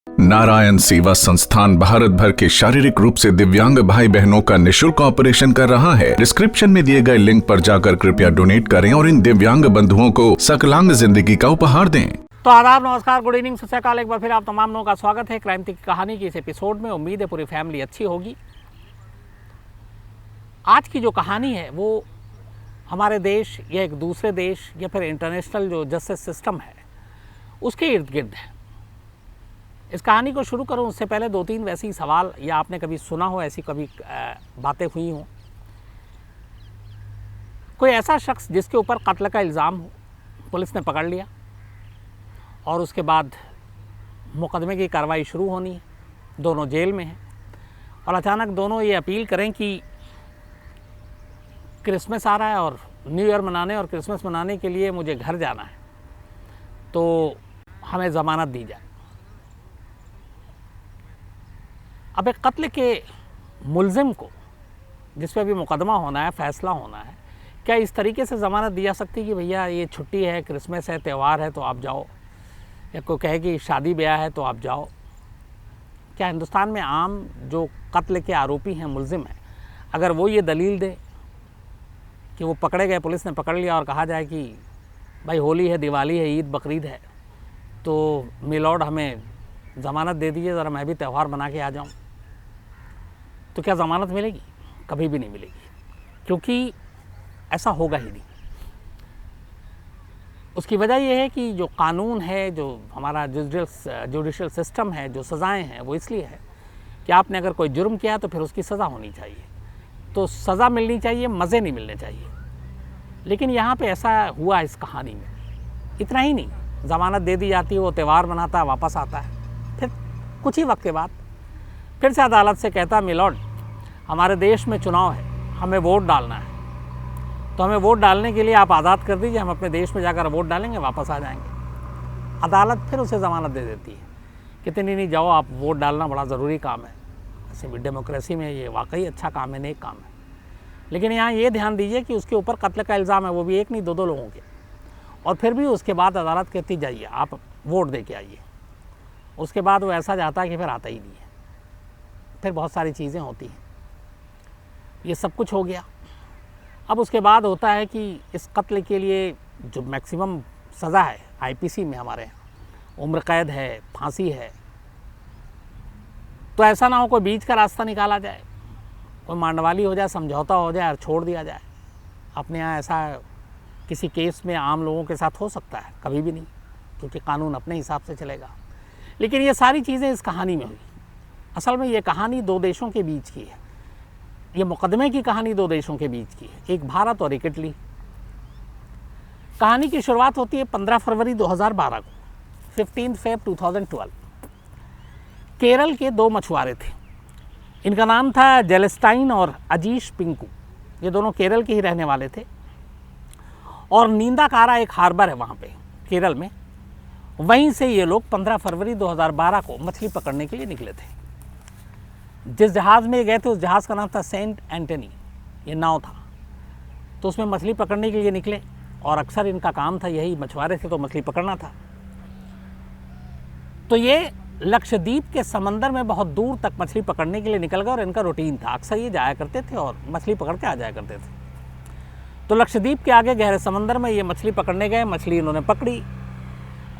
नारायण सेवा संस्थान भारत भर के शारीरिक रूप से दिव्यांग भाई बहनों का निशुल्क ऑपरेशन कर रहा है। डिस्क्रिप्शन में दिए गए लिंक पर जाकर कृपया डोनेट करें और इन दिव्यांग बंधुओं को सकलांग जिंदगी का उपहार दें। तो आदाब, नमस्कार, गुड इवनिंग, सत श्री अकाल। एक बार फिर आप तमाम लोगों का स्वागत है क्राइम की कहानी की इस एपिसोड में। उम्मीद है पूरी फैमिली अच्छी होगी। आज की जो कहानी है वो हमारे देश या एक दूसरे देश या फिर इंटरनेशनल जो जस्टिस सिस्टम है उसके इर्द गिर्द है। इस कहानी को शुरू करूं उससे पहले दो तीन वैसी सवाल या आपने कभी सुना हो, ऐसी कभी बातें हुई हों। कोई ऐसा शख्स जिसके ऊपर कत्ल का इल्ज़ाम हो, पुलिस ने पकड़ लिया और उसके बाद मुकदमे की कार्रवाई शुरू होनी है, दोनों जेल में हैं और अचानक दोनों ये अपील करें कि क्रिसमस आ रहा है और न्यू ईयर मनाने और क्रिसमस मनाने के लिए मुझे घर जाना है, तो हमें ज़मानत दी जाए। अब एक कत्ल के मुलजिम को, जिस पे अभी मुकदमा होना है, फैसला होना है, क्या इस तरीके से ज़मानत दी जा सकती है कि भैया ये छुट्टी है, क्रिसमस है, त्यौहार है तो आप जाओ, या कोई कहे कि शादी ब्याह है तो आप जाओ? क्या हिंदुस्तान में आम जो कत्ल के आरोपी हैं, मुलजिम हैं, अगर वो ये दलील दे कि वो पकड़े गए, पुलिस ने पकड़ लिया और कहा जाए कि भाई होली है, दिवाली है, ईद बकरीद है, तो मिलॉर्ड हमें ज़मानत दे दीजिए, ज़रा मैं भी त्यौहार बना के आ जाऊँ, तो क्या ज़मानत मिलेगी? कभी भी नहीं मिलेगी, क्योंकि ऐसा होगा ही नहीं। उसकी वजह यह है कि जो कानून है, जो हमारा जुडिशल सिस्टम है, जो सज़ाएं हैं, वो इसलिए है कि आपने अगर कोई जुर्म किया तो फिर उसकी सज़ा होनी चाहिए, तो सज़ा मिलनी चाहिए, मज़े नहीं मिलने चाहिए। लेकिन यहाँ पे ऐसा हुआ इस कहानी में। इतना ही नहीं, ज़मानत दे दी जाती है, वो त्यौहार मनाता है, वापस आता है, फिर कुछ ही वक्त के बाद फिर से अदालत से कहता, मिलॉर्ड हमारे देश में चुनाव है, हमें वोट डालना है, तो हमें वोट डालने के लिए आप आज़ाद कर दीजिए, हम अपने देश में जाकर वोट डालेंगे, वापस आ जाएंगे। अदालत फिर उसे ज़मानत दे देती है, कहते नहीं जाओ, आप वोट डालना बड़ा ज़रूरी काम है, ऐसे भी डेमोक्रेसी में ये वाकई अच्छा काम है, नेक काम है। लेकिन यहाँ ये ध्यान दीजिए कि उसके ऊपर कत्ल का इल्ज़ाम है, वो भी एक नहीं, दो लोगों के, और फिर भी उसके बाद अदालत कहती जाइए, आप वोट दे के आइए। उसके बाद वो ऐसा जाता है कि फिर आता ही नहीं है। फिर बहुत सारी चीज़ें होती हैं। ये सब कुछ हो गया। अब उसके बाद होता है कि इस कत्ल के लिए जो मैक्सिमम सज़ा है आईपीसी में हमारे यहाँ, उम्र कैद है, फांसी है, तो ऐसा ना हो कोई बीच का रास्ता निकाला जाए, कोई मांडवाली हो जाए, समझौता हो जाए और छोड़ दिया जाए। अपने यहाँ ऐसा किसी केस में आम लोगों के साथ हो सकता है? कभी भी नहीं, क्योंकि कानून अपने हिसाब से चलेगा। लेकिन ये सारी चीज़ें इस कहानी में हुई। असल में ये कहानी दो देशों के बीच की है, ये मुकदमे की कहानी दो देशों के बीच की है, एक भारत और एक इटली। कहानी की शुरुआत होती है 15 फरवरी 2012 को, 15 फेब 2012। केरल के दो मछुआरे थे, इनका नाम था जेलेस्टाइन और अजीश पिंकू। ये दोनों केरल के ही रहने वाले थे और नींदाकारा एक हार्बर है वहाँ पे केरल में, वहीं से ये लोग 15 फरवरी 2012 को मछली पकड़ने के लिए निकले थे। जिस जहाज़ में गए थे उस जहाज़ का नाम था सेंट एंटनी, ये नाव था, तो उसमें मछली पकड़ने के लिए निकले और अक्सर इनका काम था यही, मछुआरे थे तो मछली पकड़ना था। तो ये लक्षद्वीप के समंदर में बहुत दूर तक मछली पकड़ने के लिए निकल गए और इनका रूटीन था, अक्सर ये जाया करते थे और मछली पकड़ के आ जाया करते थे। तो लक्षद्वीप के आगे गहरे समंदर में ये मछली पकड़ने गए, मछली इन्होंने पकड़ी,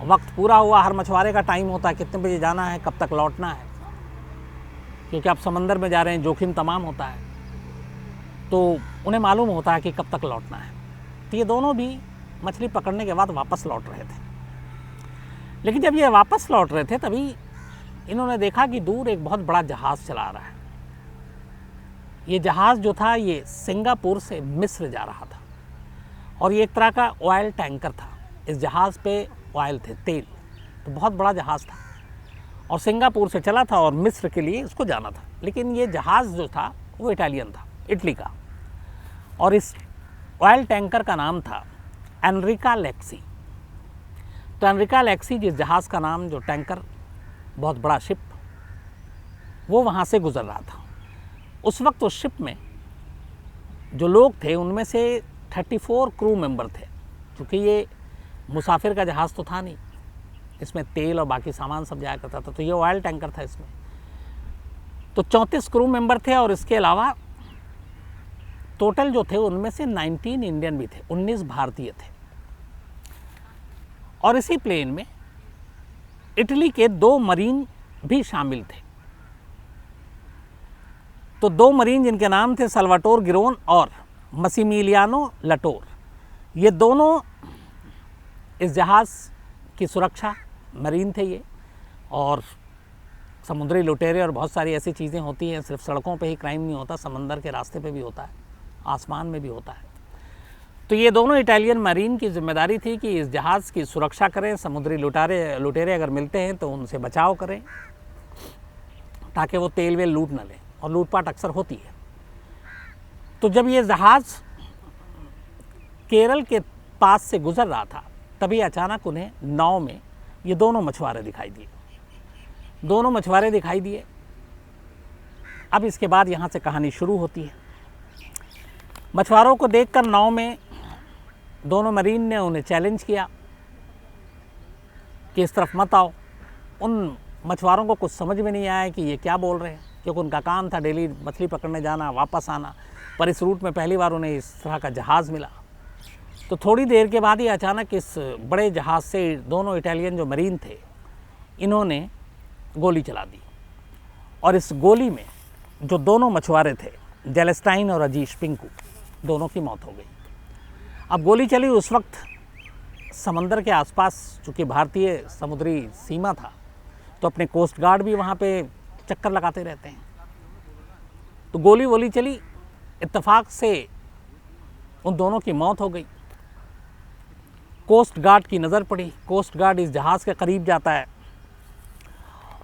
वक्त पूरा हुआ, हर मछुआरे का टाइम होता है, कितने बजे जाना है, कब तक लौटना है, क्योंकि आप समंदर में जा रहे हैं, जोखिम तमाम होता है, तो उन्हें मालूम होता है कि कब तक लौटना है। तो ये दोनों भी मछली पकड़ने के बाद वापस लौट रहे थे। लेकिन जब ये वापस लौट रहे थे तभी इन्होंने देखा कि दूर एक बहुत बड़ा जहाज़ चला रहा है। ये जहाज़ जो था ये सिंगापुर से मिस्र जा रहा था और ये एक तरह का ऑयल टैंकर था। इस जहाज़ पे ऑयल थे, तेल, तो बहुत बड़ा जहाज़ था और सिंगापुर से चला था और मिस्र के लिए उसको जाना था। लेकिन ये जहाज़ जो था वो इटालियन था, इटली का, और इस ऑयल टैंकर का नाम था एनरिका लेक्सी। तो एनरिका लेक्सी जिस जहाज़ का नाम, जो टैंकर, बहुत बड़ा शिप, वो वहाँ से गुज़र रहा था। उस वक्त उस शिप में जो लोग थे उनमें से 34 क्रू मेंबर थे, क्योंकि ये मुसाफिर का जहाज़ तो था नहीं, इसमें तेल और बाकी सामान सब जाया करता था, तो ये ऑयल टैंकर था इसमें। तो 34 क्रू मेंबर थे और इसके अलावा टोटल जो थे उनमें से 19 इंडियन भी थे, 19 भारतीय थे। और इसी प्लेन में इटली के 2 मरीन भी शामिल थे। तो 2 मरीन जिनके नाम थे सल्वाटोर गिरोन और मसिमिलियानो लटोर, ये दोनों इस जहाज़ की सुरक्षा मरीन थे ये। और समुद्री लुटेरे और बहुत सारी ऐसी चीज़ें होती हैं, सिर्फ सड़कों पे ही क्राइम नहीं होता, समंदर के रास्ते पे भी होता है, आसमान में भी होता है। तो ये दोनों इटालियन मरीन की जिम्मेदारी थी कि इस जहाज़ की सुरक्षा करें, समुद्री लुटेरे अगर मिलते हैं तो उनसे बचाव करें ताकि वो तेल वेल लूट न लें, और लूटपाट अक्सर होती है। तो जब ये जहाज़ केरल के पास से गुजर रहा था तभी अचानक उन्हें नाव में ये दोनों मछुआरे दिखाई दिए। दोनों मछुआरे दिखाई दिए। अब इसके बाद यहाँ से कहानी शुरू होती है। मछुआरों को देखकर नाव में दोनों मरीन ने उन्हें चैलेंज किया कि इस तरफ मत आओ। उन मछुआरों को कुछ समझ में नहीं आया कि ये क्या बोल रहे हैं, क्योंकि उनका काम था डेली मछली पकड़ने जाना, वापस आना, पर इस रूट में पहली बार उन्हें इस तरह का जहाज़ मिला। तो थोड़ी देर के बाद ही अचानक इस बड़े जहाज़ से दोनों इटालियन जो मरीन थे इन्होंने गोली चला दी, और इस गोली में जो दोनों मछुआरे थे जेलेस्टाइन और अजीश पिंकू, दोनों की मौत हो गई। अब गोली चली उस वक्त समंदर के आसपास, चूँकि भारतीय समुद्री सीमा था तो अपने कोस्ट गार्ड भी वहाँ पे चक्कर लगाते रहते हैं। तो गोली वोली चली, इत्तेफाक से उन दोनों की मौत हो गई। कोस्ट गार्ड की नज़र पड़ी। कोस्ट गार्ड इस जहाज़ के करीब जाता है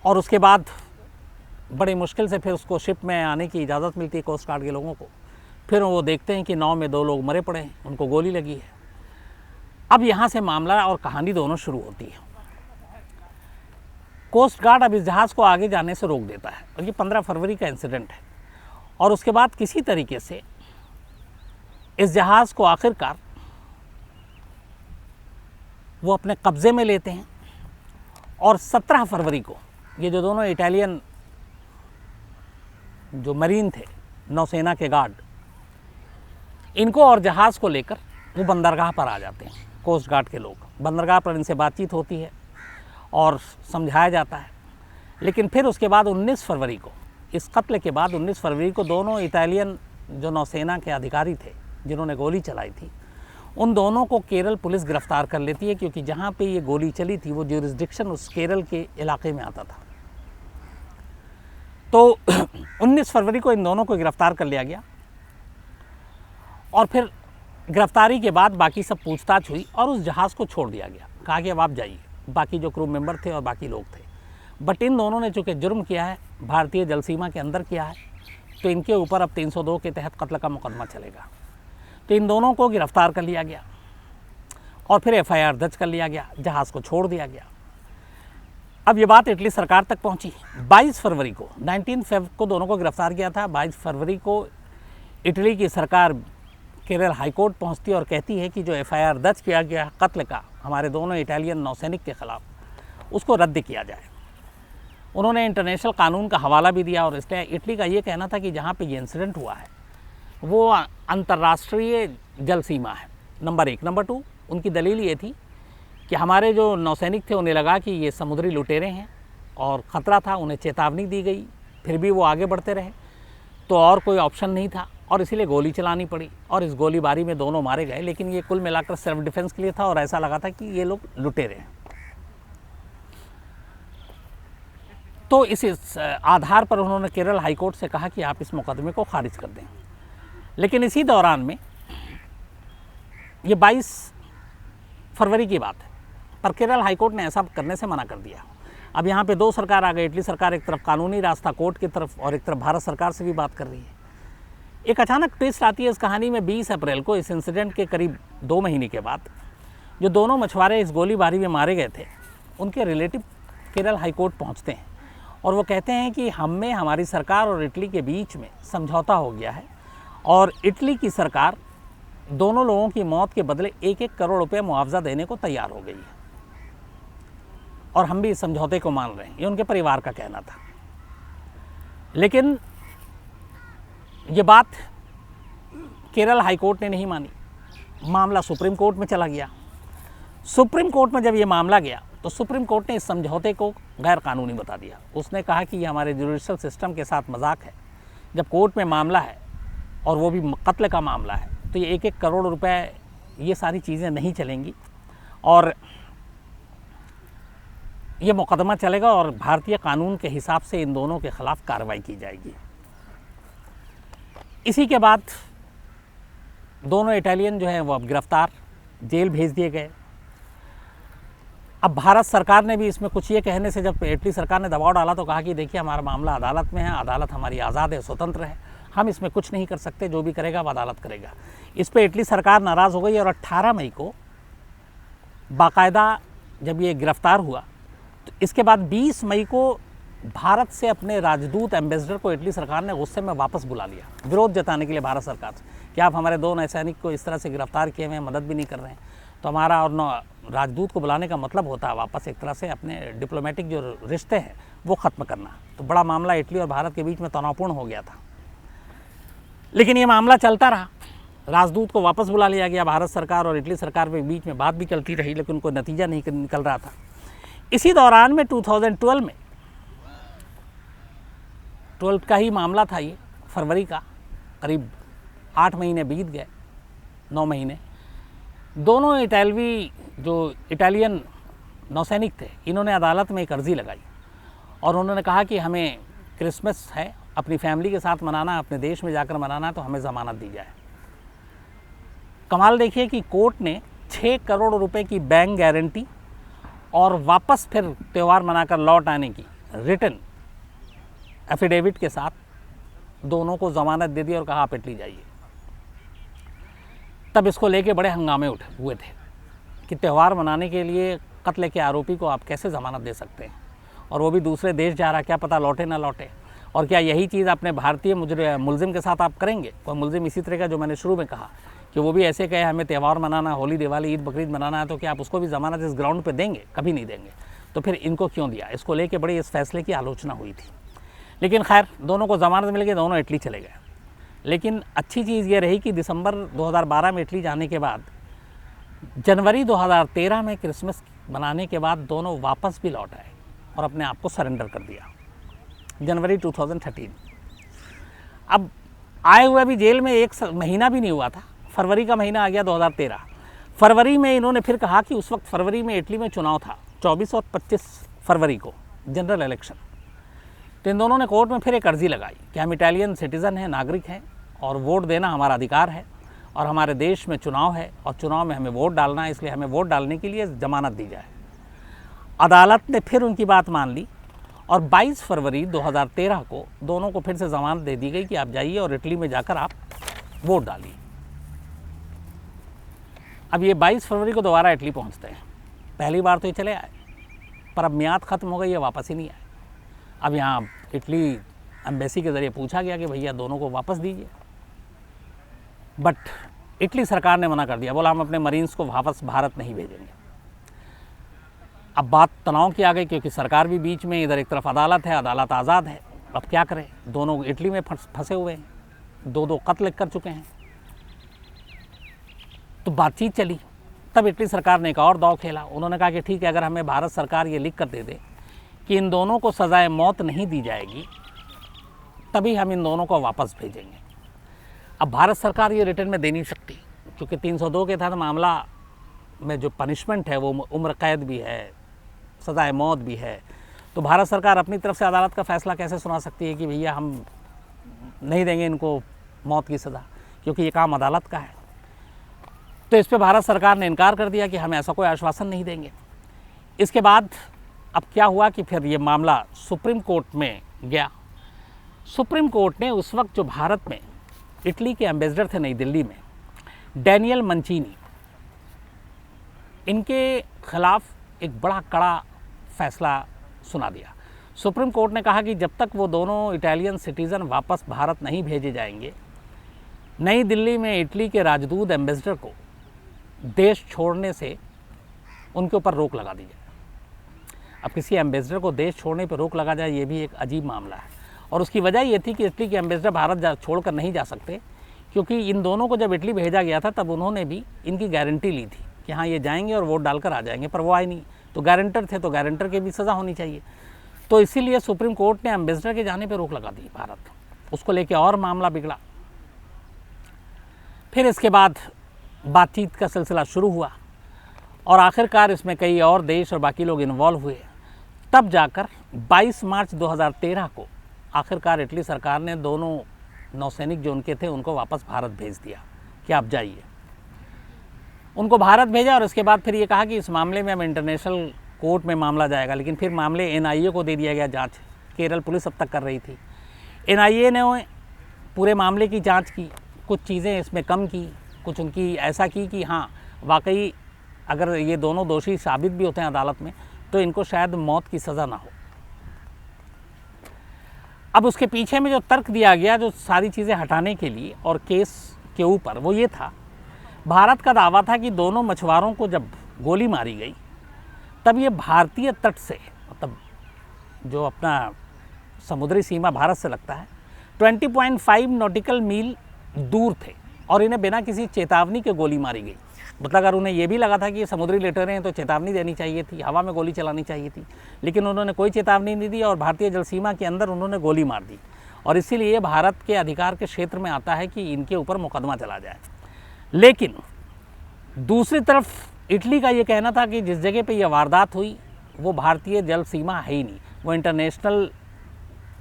और उसके बाद बड़ी मुश्किल से फिर उसको शिप में आने की इजाज़त मिलती है कोस्ट गार्ड के लोगों को। फिर वो देखते हैं कि नाव में 2 लोग मरे पड़े हैं, उनको गोली लगी है। अब यहाँ से मामला और कहानी दोनों शुरू होती है। कोस्ट गार्ड अब इस जहाज़ को आगे जाने से रोक देता है, और ये 15 फरवरी का इंसिडेंट है। और उसके बाद किसी तरीके से इस जहाज़ को आखिरकार वो अपने कब्ज़े में लेते हैं, और 17 फरवरी को ये जो दोनों इटालियन जो मरीन थे, नौसेना के गार्ड, इनको और जहाज़ को लेकर वो बंदरगाह पर आ जाते हैं। कोस्ट गार्ड के लोग बंदरगाह पर इनसे बातचीत होती है और समझाया जाता है। लेकिन फिर उसके बाद 19 फरवरी को, इस कत्ल के बाद 19 फरवरी को दोनों इटालियन जो नौसेना के अधिकारी थे जिन्होंने गोली चलाई थी, उन दोनों को केरल पुलिस गिरफ्तार कर लेती है, क्योंकि जहाँ पे ये गोली चली थी वो ज्यूरिसडिक्शन उस केरल के इलाके में आता था। तो 19 फरवरी को इन दोनों को गिरफ्तार कर लिया गया, और फिर गिरफ्तारी के बाद बाकी सब पूछताछ हुई और उस जहाज़ को छोड़ दिया गया। कहा कि अब आप जाइए, बाकी जो क्रू मेंबर थे और बाकी लोग थे। बट इन दोनों ने चूँकि जुर्म किया है, भारतीय जल सीमा के अंदर किया है, तो इनके ऊपर अब 302 के तहत कत्ल का मुकदमा चलेगा। तो इन दोनों को गिरफ्तार कर लिया गया और फिर FIR दर्ज कर लिया गया, जहाज़ को छोड़ दिया गया। अब ये बात इटली सरकार तक पहुंची। 22 फरवरी को, 19 फेब को दोनों को गिरफ्तार किया था। 22 फरवरी को इटली की सरकार केरल हाईकोर्ट पहुंचती और कहती है कि जो FIR दर्ज किया गया कत्ल का हमारे दोनों इटालियन नौसैनिक के ख़िलाफ़, उसको रद्द किया जाए। उन्होंने इंटरनेशनल कानून का हवाला भी दिया, और इसलिए इटली का ये कहना था कि जहाँ पे ये इंसिडेंट हुआ है वो अंतर्राष्ट्रीय जल सीमा है, नंबर 1। नंबर 2, उनकी दलील ये थी कि हमारे जो नौसैनिक थे उन्हें लगा कि ये समुद्री लुटेरे हैं और ख़तरा था, उन्हें चेतावनी दी गई, फिर भी वो आगे बढ़ते रहे, तो और कोई ऑप्शन नहीं था और इसीलिए गोली चलानी पड़ी, और इस गोलीबारी में दोनों मारे गए। लेकिन ये कुल मिलाकर सेल्फ डिफेंस के लिए था, और ऐसा लगा था कि ये लोग लुटेरे हैं। तो इस आधार पर उन्होंने केरल हाईकोर्ट से कहा कि आप इस मुकदमे को खारिज कर दें। लेकिन इसी दौरान में, ये 22 फरवरी की बात है, पर केरल हाईकोर्ट ने ऐसा करने से मना कर दिया। अब यहाँ पे 2 सरकार आ गई। इटली सरकार एक तरफ कानूनी रास्ता कोर्ट की तरफ, और एक तरफ भारत सरकार से भी बात कर रही है। एक अचानक ट्विस्ट आती है इस कहानी में। 20 अप्रैल को, इस इंसिडेंट के करीब 2 महीने के बाद, जो दोनों मछुआरे इस गोलीबारी में मारे गए थे, उनके रिलेटिव केरल हाईकोर्ट पहुँचते हैं और वो कहते हैं कि हमें, हमारी सरकार और इटली के बीच में समझौता हो गया है, और इटली की सरकार दोनों लोगों की मौत के बदले 1-1 करोड़ रुपए मुआवजा देने को तैयार हो गई है। और हम भी इस समझौते को मान रहे हैं, ये उनके परिवार का कहना था। लेकिन ये बात केरल हाई कोर्ट ने नहीं मानी, मामला सुप्रीम कोर्ट में चला गया। सुप्रीम कोर्ट में जब ये मामला गया तो सुप्रीम कोर्ट ने इस समझौते को गैर कानूनी बता दिया। उसने कहा कि ये हमारे जुडिशल सिस्टम के साथ मजाक है। जब कोर्ट में मामला है और वो भी कत्ल का मामला है, तो ये 1-1 करोड़ रुपए, ये सारी चीज़ें नहीं चलेंगी और ये मुकदमा चलेगा और भारतीय कानून के हिसाब से इन दोनों के खिलाफ कार्रवाई की जाएगी। इसी के बाद दोनों इटालियन जो हैं वो अब गिरफ्तार, जेल भेज दिए गए। अब भारत सरकार ने भी इसमें कुछ ये कहने से, जब इटली सरकार ने दबाव डाला तो कहा कि देखिए हमारा मामला अदालत में है, अदालत हमारी आज़ाद है, स्वतंत्र है, हम इसमें कुछ नहीं कर सकते, जो भी करेगा वो अदालत करेगा। इस पर इटली सरकार नाराज़ हो गई और 18 मई को बाकायदा जब ये गिरफ्तार हुआ तो इसके बाद 20 मई को भारत से अपने राजदूत एम्बेसडर को इटली सरकार ने गुस्से में वापस बुला लिया, विरोध जताने के लिए भारत सरकार से कि आप हमारे 2 नौसैनिक को इस तरह से गिरफ्तार किए हुए हैं, मदद भी नहीं कर रहे हैं। तो हमारा और राजदूत को बुलाने का मतलब होता है वापस एक तरह से अपने डिप्लोमेटिक जो रिश्ते हैं वो ख़त्म करना। तो बड़ा मामला इटली और भारत के बीच में तनावपूर्ण हो गया था। लेकिन ये मामला चलता रहा, राजदूत को वापस बुला लिया गया, भारत सरकार और इटली सरकार के बीच में बात भी चलती रही, लेकिन उनको नतीजा नहीं निकल रहा था। इसी दौरान में 2012 में 12 का ही मामला था ये, फरवरी का, करीब 8 महीने बीत गए, 9 महीने। दोनों इटालवी जो इटालियन नौसैनिक थे, इन्होंने अदालत में एक अर्ज़ी लगाई और उन्होंने कहा कि हमें क्रिसमस है, अपनी फैमिली के साथ मनाना, अपने देश में जाकर मनाना, तो हमें ज़मानत दी जाए। कमाल देखिए कि कोर्ट ने 6 करोड़ रुपए की बैंक गारंटी और वापस फिर त्यौहार मनाकर लौट आने की रिटन एफिडेविट के साथ दोनों को ज़मानत दे दी और कहा आप इटली जाइए। तब इसको लेके बड़े हंगामे हुए थे कि त्यौहार मनाने के लिए कत्ल के आरोपी को आप कैसे ज़मानत दे सकते हैं, और वो भी दूसरे देश जा रहा, क्या पता लौटे ना लौटे। और क्या यही चीज़ अपने भारतीय मुलजिम के साथ आप करेंगे? कोई मुलजिम इसी तरह का, जो मैंने शुरू में कहा कि वो भी ऐसे कहे हमें त्यौहार मनाना, होली, दिवाली, ईद, बकरीद मनाना है, तो क्या आप उसको भी ज़मानत इस ग्राउंड पे देंगे? कभी नहीं देंगे। तो फिर इनको क्यों दिया? इसको लेके बड़ी इस फैसले की आलोचना हुई थी। लेकिन खैर दोनों को ज़मानत मिल गई, दोनों इटली चले गए। लेकिन अच्छी चीज़ ये रही कि दिसंबर 2012 में इटली जाने के बाद जनवरी 2013 में क्रिसमस मनाने के बाद दोनों वापस भी लौट आए और अपने आप को सरेंडर कर दिया, जनवरी 2013। अब आए हुए भी जेल में 1 महीना भी नहीं हुआ था, फरवरी का महीना आ गया 2013। फरवरी में इन्होंने फिर कहा कि उस वक्त फरवरी में इटली में चुनाव था, 24 और 25 फरवरी को जनरल इलेक्शन। तो इन दोनों ने कोर्ट में फिर एक अर्ज़ी लगाई कि हम इटालियन सिटीज़न हैं, नागरिक हैं, और वोट देना हमारा अधिकार है, और हमारे देश में चुनाव है और चुनाव में हमें वोट डालना है, इसलिए हमें वोट डालने के लिए ज़मानत दी जाए। अदालत ने फिर उनकी बात मान ली और 22 फरवरी 2013 को दोनों को फिर से ज़मानत दे दी गई कि आप जाइए और इटली में जाकर आप वोट डालिए। अब ये 22 फरवरी को दोबारा इटली पहुंचते हैं। पहली बार तो ये चले आए, पर अब मियाद ख़त्म हो गई, ये वापस ही नहीं आए। अब यहाँ इटली एम्बेसी के ज़रिए पूछा गया कि भैया दोनों को वापस दीजिए, बट इटली सरकार ने मना कर दिया, बोला हम अपने मरीन्स को वापस भारत नहीं भेजेंगे। अब बात तनाव की आ गई, क्योंकि सरकार भी बीच में, इधर एक तरफ अदालत है, अदालत आज़ाद है, अब क्या करें? दोनों इटली में फंसे हुए हैं, 2-2 कत्ल कर चुके हैं। तो बातचीत चली, तब इटली सरकार ने एक और दाव खेला। उन्होंने कहा कि ठीक है, अगर हमें भारत सरकार ये लिख कर दे दे कि इन दोनों को सज़ाए मौत नहीं दी जाएगी, तभी हम इन दोनों को वापस भेजेंगे। अब भारत सरकार ये रिटर्न में दे नहीं सकती, क्योंकि 302 के तहत मामला में जो पनिशमेंट है वो उम्र कैद भी है, सज़ाए मौत भी है। तो भारत सरकार अपनी तरफ से अदालत का फ़ैसला कैसे सुना सकती है कि भैया हम नहीं देंगे इनको मौत की सज़ा, क्योंकि ये काम अदालत का है। तो इस पर भारत सरकार ने इनकार कर दिया कि हम ऐसा कोई आश्वासन नहीं देंगे। इसके बाद अब क्या हुआ कि फिर ये मामला सुप्रीम कोर्ट में गया। सुप्रीम कोर्ट ने उस वक्त जो भारत में इटली के एम्बेसडर थे नई दिल्ली में, डैनियल मंचीनी, इनके खिलाफ एक बड़ा कड़ा फैसला सुना दिया। सुप्रीम कोर्ट ने कहा कि जब तक वो दोनों इटालियन सिटीज़न वापस भारत नहीं भेजे जाएंगे, नई दिल्ली में इटली के राजदूत एम्बेसडर को देश छोड़ने से उनके ऊपर रोक लगा दी जाए। अब किसी एम्बेसडर को देश छोड़ने पर रोक लगा जाए, ये भी एक अजीब मामला है। और उसकी वजह ये थी कि इटली के एम्बेसडर भारत छोड़कर नहीं जा सकते, क्योंकि इन दोनों को जब इटली भेजा गया था तब उन्होंने भी इनकी गारंटी ली थी कि हाँ ये जाएंगे और वोट डालकर आ जाएंगे, पर वो आए नहीं। तो गारंटर थे, तो गारंटर की भी सज़ा होनी चाहिए। तो इसीलिए सुप्रीम कोर्ट ने एम्बेसडर के जाने पर रोक लगा दी भारत। उसको लेके और मामला बिगड़ा। फिर इसके बाद बातचीत का सिलसिला शुरू हुआ और आखिरकार इसमें कई और देश और बाकी लोग इन्वॉल्व हुए। तब जाकर 22 मार्च 2013 को आखिरकार इटली सरकार ने दोनों नौसैनिक जो उनके थे उनको वापस भारत भेज दिया कि आप जाइए। उनको भारत भेजा और इसके बाद फिर ये कहा कि इस मामले में हम इंटरनेशनल कोर्ट में मामला जाएगा, लेकिन फिर मामले NIA को दे दिया गया जांच। केरल पुलिस अब तक कर रही थी। NIA ने पूरे मामले की जांच की, कुछ चीज़ें इसमें कम की, कुछ उनकी ऐसा की कि हाँ वाकई अगर ये दोनों दोषी साबित भी होते हैं अदालत में तो इनको शायद मौत की सज़ा ना हो। अब उसके पीछे में जो तर्क दिया गया जो सारी चीज़ें हटाने के लिए और केस के ऊपर, वो ये था, भारत का दावा था कि दोनों मछुआरों को जब गोली मारी गई तब ये भारतीय तट से, मतलब जो अपना समुद्री सीमा भारत से लगता है, 20.5 नॉटिकल मील दूर थे और इन्हें बिना किसी चेतावनी के गोली मारी गई। मतलब अगर उन्हें ये भी लगा था कि ये समुद्री लुटेरे हैं तो चेतावनी देनी चाहिए थी, हवा में गोली चलानी चाहिए थी, लेकिन उन्होंने कोई चेतावनी नहीं दी और भारतीय जल सीमा के अंदर उन्होंने गोली मार दी। और इसीलिए भारत के अधिकार के क्षेत्र में आता है कि इनके ऊपर मुकदमा चला जाए। लेकिन दूसरी तरफ इटली का ये कहना था कि जिस जगह पे यह वारदात हुई वो भारतीय जल सीमा है ही नहीं, वो इंटरनेशनल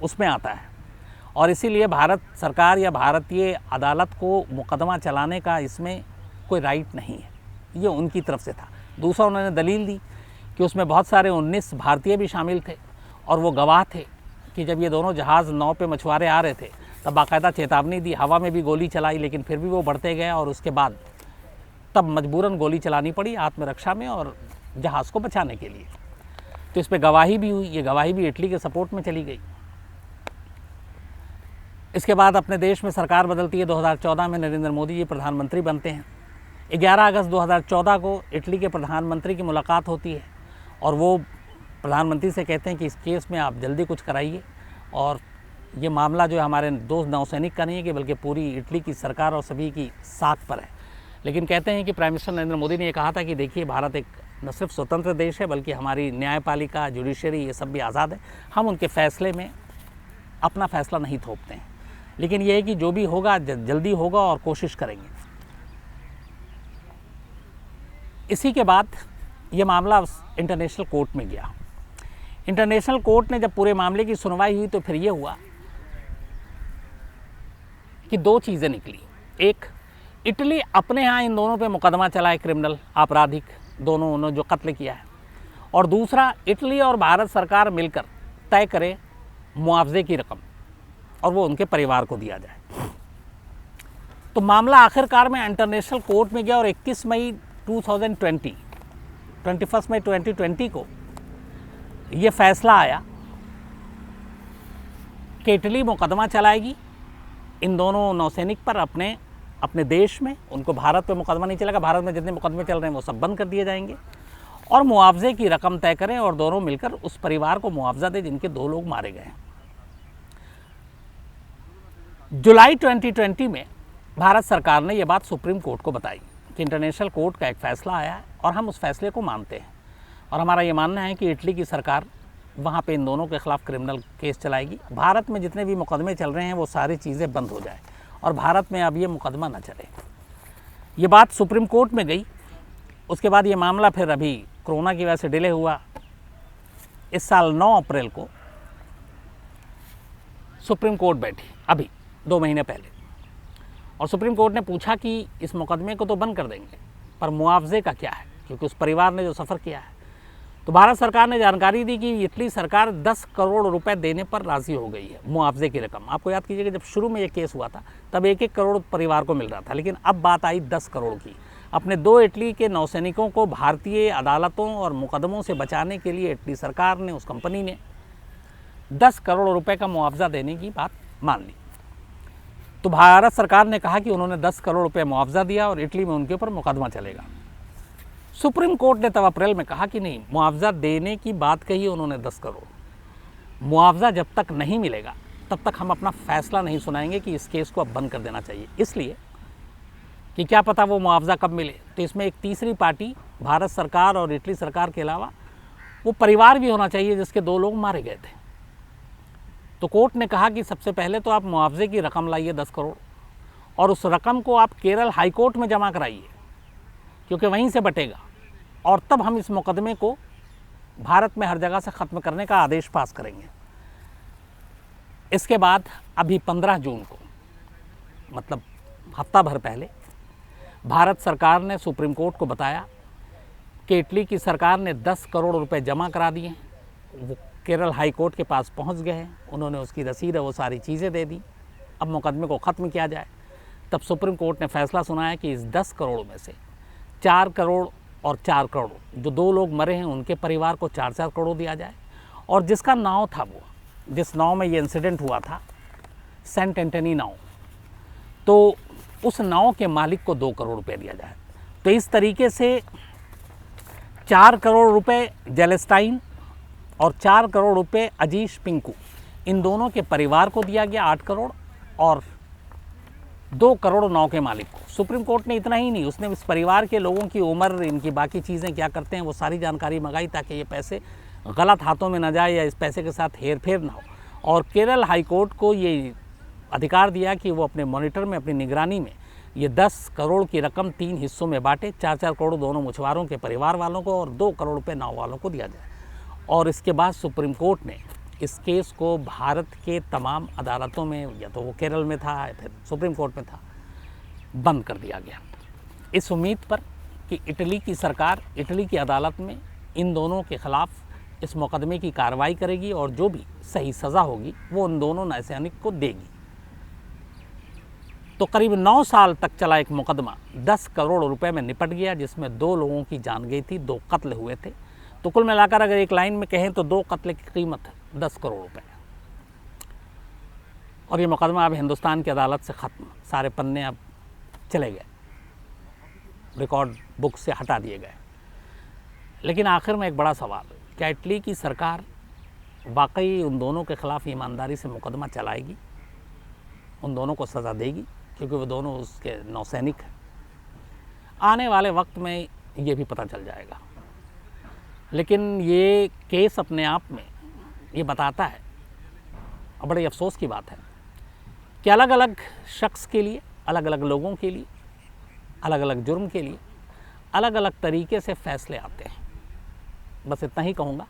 उसमें आता है और इसीलिए भारत सरकार या भारतीय अदालत को मुकदमा चलाने का इसमें कोई राइट नहीं है। ये उनकी तरफ से था। दूसरा उन्होंने दलील दी कि उसमें बहुत सारे 19 भारतीय भी शामिल थे और वो गवाह थे कि जब ये दोनों जहाज़ नाव पे मछुआरे आ रहे थे तब बाकायदा चेतावनी दी, हवा में भी गोली चलाई, लेकिन फिर भी वो बढ़ते गए और उसके बाद तब मजबूरन गोली चलानी पड़ी आत्मरक्षा में और जहाज़ को बचाने के लिए। तो इस पर गवाही भी हुई। ये गवाही भी इटली के सपोर्ट में चली गई। इसके बाद अपने देश में सरकार बदलती है। 2014 में नरेंद्र मोदी जी प्रधानमंत्री बनते हैं। 11 अगस्त 2014 को इटली के प्रधानमंत्री की मुलाकात होती है और वो प्रधानमंत्री से कहते हैं कि इस केस में आप जल्दी कुछ कराइए और ये मामला जो है हमारे दो नौसैनिक का नहीं है कि बल्कि पूरी इटली की सरकार और सभी की साख पर है। लेकिन कहते हैं कि प्राइम मिनिस्टर नरेंद्र मोदी ने ये कहा था कि देखिए भारत एक न सिर्फ स्वतंत्र देश है बल्कि हमारी न्यायपालिका, जुडिशरी, ये सब भी आज़ाद है। हम उनके फैसले में अपना फैसला नहीं थोपते हैं, लेकिन ये है कि जो भी होगा जल्दी होगा और कोशिश करेंगे। इसी के बाद ये मामला इंटरनेशनल कोर्ट में गया। इंटरनेशनल कोर्ट ने जब पूरे मामले की सुनवाई हुई तो फिर ये हुआ कि दो चीज़ें निकली। एक, इटली अपने यहाँ इन दोनों पे मुकदमा चलाए, क्रिमिनल, आपराधिक, दोनों उन्होंने जो कत्ल किया है, और दूसरा इटली और भारत सरकार मिलकर तय करे मुआवजे की रकम और वो उनके परिवार को दिया जाए। तो मामला आखिरकार में इंटरनेशनल कोर्ट में गया और 21 मई 2020 को ये फैसला आया कि इटली मुकदमा चलाएगी इन दोनों नौसैनिक पर अपने देश में। उनको भारत पे मुकदमा नहीं चलेगा। भारत में जितने मुकदमे चल रहे हैं वो सब बंद कर दिए जाएंगे और मुआवजे की रकम तय करें और दोनों मिलकर उस परिवार को मुआवजा दें जिनके 2 लोग मारे गए हैं। जुलाई 2020 में भारत सरकार ने यह बात सुप्रीम कोर्ट को बताई कि इंटरनेशनल कोर्ट का एक फ़ैसला आया है और हम उस फैसले को मानते हैं और हमारा ये मानना है कि इटली की सरकार वहाँ पे इन दोनों के ख़िलाफ़ क्रिमिनल केस चलाएगी। भारत में जितने भी मुकदमे चल रहे हैं वो सारी चीज़ें बंद हो जाए और भारत में अब ये मुकदमा न चले। ये बात सुप्रीम कोर्ट में गई। उसके बाद ये मामला फिर अभी कोरोना की वजह से डिले हुआ। इस साल 9 अप्रैल को सुप्रीम कोर्ट बैठी, अभी 2 महीने पहले, और सुप्रीम कोर्ट ने पूछा कि इस मुकदमे को तो बंद कर देंगे पर मुआवजे का क्या है, क्योंकि उस परिवार ने जो सफ़र किया है। तो भारत सरकार ने जानकारी दी कि इटली सरकार 10 करोड़ रुपए देने पर राज़ी हो गई है, मुआवजे की रकम। आपको याद कीजिएगा जब शुरू में ये केस हुआ था तब 1-1 करोड़ परिवार को मिल रहा था, लेकिन अब बात आई 10 करोड़ की। अपने 2 इटली के नौसैनिकों को भारतीय अदालतों और मुकदमों से बचाने के लिए इटली सरकार ने, उस कंपनी ने 10 करोड़ रुपए का मुआवजा देने की बात मान ली। तो भारत सरकार ने कहा कि उन्होंने 10 करोड़ रुपए मुआवजा दिया और इटली में उनके ऊपर मुकदमा चलेगा। सुप्रीम कोर्ट ने तब अप्रैल में कहा कि नहीं, मुआवजा देने की बात कही उन्होंने 10 करोड़, मुआवजा जब तक नहीं मिलेगा तब तक हम अपना फैसला नहीं सुनाएंगे कि इस केस को अब बंद कर देना चाहिए, इसलिए कि क्या पता वो मुआवजा कब मिले। तो इसमें एक तीसरी पार्टी भारत सरकार और इटली सरकार के अलावा वो परिवार भी होना चाहिए जिसके 2 लोग मारे गए थे। तो कोर्ट ने कहा कि सबसे पहले तो आप मुआवजे की रकम लाइए 10 करोड़, और उस रकम को आप केरल हाई कोर्ट में जमा कराइए क्योंकि वहीं से बटेगा, और तब हम इस मुकदमे को भारत में हर जगह से ख़त्म करने का आदेश पास करेंगे। इसके बाद अभी 15 जून को, मतलब हफ्ता भर पहले, भारत सरकार ने सुप्रीम कोर्ट को बताया कि इटली की सरकार ने 10 करोड़ रुपए जमा करा दिए हैं। वो केरल हाई कोर्ट के पास पहुंच गए हैं, उन्होंने उसकी रसीद है वो सारी चीज़ें दे दी, अब मुकदमे को ख़त्म किया जाए। तब सुप्रीम कोर्ट ने फैसला सुनाया कि इस 10 करोड़ में से 4 करोड़ और 4 करोड़, जो 2 लोग मरे हैं उनके परिवार को 4-4 करोड़ दिया जाए, और जिसका नाव था, वो जिस नाव में ये इंसिडेंट हुआ था, सेंट एंटनी नाव, तो उस नाव के मालिक को 2 करोड़ रुपए दिया जाए। तो इस तरीके से 4 करोड़ रुपए जेलेस्टाइन और 4 करोड़ रुपए अजीश पिंकू, इन दोनों के परिवार को दिया गया 8 करोड़, और 2 करोड़ नाव के मालिक को। सुप्रीम कोर्ट ने इतना ही नहीं, उसने इस परिवार के लोगों की उम्र, इनकी बाकी चीज़ें क्या करते हैं, वो सारी जानकारी मंगाई ताकि ये पैसे गलत हाथों में न जाए या इस पैसे के साथ हेर फेर ना हो। और केरल हाई कोर्ट को ये अधिकार दिया कि वो अपने मॉनिटर में, अपनी निगरानी में, ये 10 करोड़ की रकम 3 हिस्सों में बांटे, 4-4 करोड़ दोनों मछुआरों के परिवार वालों को और 2 करोड़ रुपये नाव वालों को दिया जाए। और इसके बाद सुप्रीम कोर्ट ने इस केस को भारत के तमाम अदालतों में, या तो वो केरल में था या फिर सुप्रीम कोर्ट में था, बंद कर दिया गया, इस उम्मीद पर कि इटली की सरकार इटली की अदालत में इन दोनों के खिलाफ इस मुकदमे की कार्रवाई करेगी और जो भी सही सज़ा होगी वो उन दोनों नौसैनिक को देगी। तो करीब 9 साल तक चला एक मुकदमा 10 करोड़ रुपए में निपट गया, जिसमें 2 लोगों की जान गई थी, 2 कत्ल हुए थे। तो कुल मिलाकर अगर एक लाइन में कहें तो 2 कत्ल की कीमत 10 करोड़ रुपए। और ये मुकदमा अब हिंदुस्तान की अदालत से ख़त्म, सारे पन्ने अब चले गए, रिकॉर्ड बुक से हटा दिए गए। लेकिन आखिर में एक बड़ा सवाल, क्या इटली की सरकार वाकई उन दोनों के ख़िलाफ़ ईमानदारी से मुकदमा चलाएगी, उन दोनों को सज़ा देगी, क्योंकि वो दोनों उसके नौसैनिक हैं? आने वाले वक्त में ये भी पता चल जाएगा। लेकिन ये केस अपने आप में ये बताता है, और बड़े अफसोस की बात है, कि अलग अलग शख्स के लिए, अलग अलग लोगों के लिए, अलग अलग जुर्म के लिए अलग अलग तरीके से फ़ैसले आते हैं। बस इतना ही कहूँगा।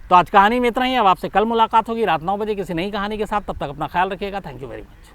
तो आज कहानी में इतना ही। अब आपसे कल मुलाकात होगी रात 9 बजे किसी नई कहानी के साथ। तब तक अपना ख्याल रखिएगा। Thank you very much.